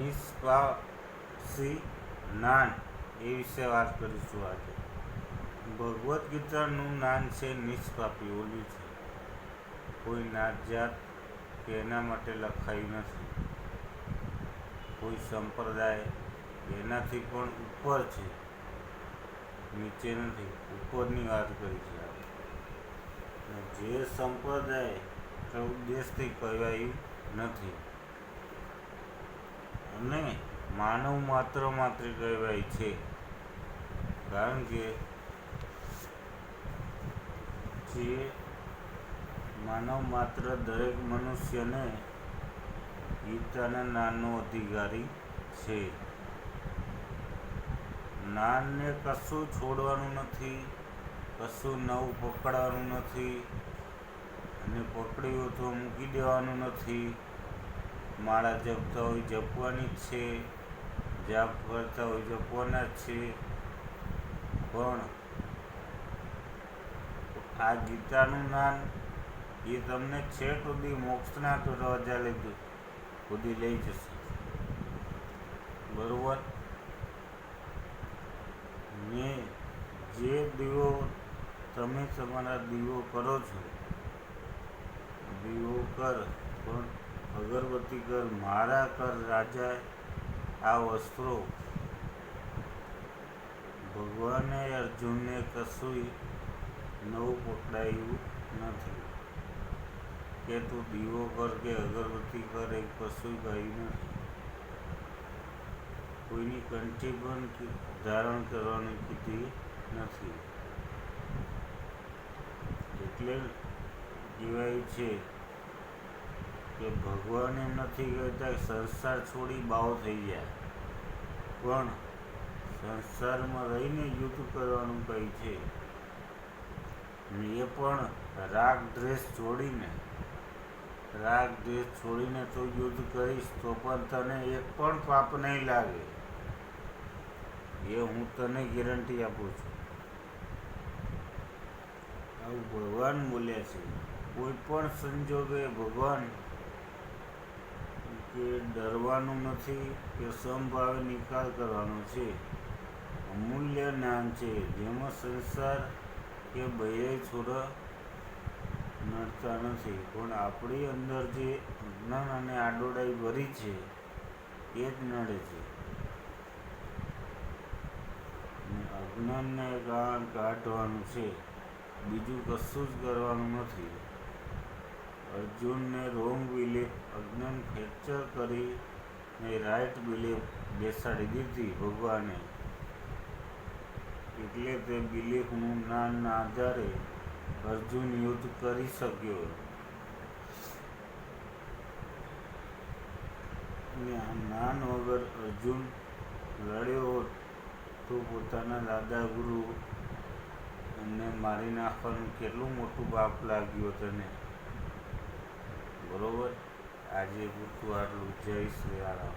નિષ્પાપી જ્ઞાન એ વિશે વાત કરીશું આજે. ભગવદ્ ગીતાનું જ્ઞાન છે નિષ્પાપી. ઓલું છે કોઈ નાત જાત કે એના માટે લખાયું નથી. કોઈ સંપ્રદાય એનાથી પણ ઉપર છે, નીચે નથી. ઉપરની વાત કરી છે આપણે. જે સંપ્રદાય કે ઉદ્દેશથી કહેવાયું નથી અને માનવ માત્ર કહેવાય છે. કારણ કે જે માનવ માત્ર દરેક મનુષ્યને ગીતાના જ્ઞાનનો અધિકારી છે. જ્ઞાનને કશું છોડવાનું નથી, કશું નવું પકડવાનું નથી અને પકડ્યું તો મૂકી દેવાનું નથી. માળા જપતા હોય જપવાની જ છે, જાપ કરતા હોય જપવાના જ છે. પણ આ ગીતાનું જ્ઞાન એ તમને છેક સુધી મોક્ષના દરવાજા સુધી લઈ જશે. બરોબર ને જે દીવો તમે તમારા દીવો કરો છો, દીવો કર પણ અગરબત્તી કર, મારા કર રાજા. આ વસ્ત્રો ભગવાને અર્જુનને કશું નવું પકડાયું નથી કે તું દીવો કર કે અગરબત્તી કર, એ કશું કહ્યું નથી. કોઈની કંઠી પણ ધારણ કરવાની કીધી નથી. એટલે કહેવાય છે કે ભગવાને નથી કહેતા સંસાર છોડી બાવ થઈ જાય, પણ સંસારમાં રહીને યુદ્ધ કરવાનું કહે છે. એ પણ રાગ દ્વેષ છોડીને તો યુદ્ધ કરીશ તો પણ તને એક પણ પાપ નહીં લાગે, એ હું તને ગેરંટી આપું છું. આવું ભગવાન બોલ્યા છે. કોઈ પણ સંજોગે ભગવાન કે ડરવાનું નથી કે સમભાવે નિકાલ કરવાનો છે. અમૂલ્ય જ્ઞાન છે જેમાં સંસાર કે બૈરે છોડા નડતા નથી, પણ આપણી અંદર જે અજ્ઞાન અને આડોડાઈ ભરી છે એ જ નડે છે. અજ્ઞાનને કાઢવાનું છે, બીજું કશું જ કરવાનું નથી. અર્જુનને રોંગ બિલીફ, અજ્ઞાન ફ્રેક્ચર કરીને રાઈટ બિલીફ બેસાડી દીધી ભગવાને. એટલે તે બિલીફનું જ્ઞાનના આધારે અર્જુન યુદ્ધ કરી શક્યો. અને આ જ્ઞાન વગર અર્જુન લડ્યો હોત તો પોતાના દાદા ગુરુ એમને મારી નાખવાનું કેટલું મોટું પાપ લાગ્યું તેને. બરોબર. આજે પૂરતું આટલું. જય શ્રી રામ.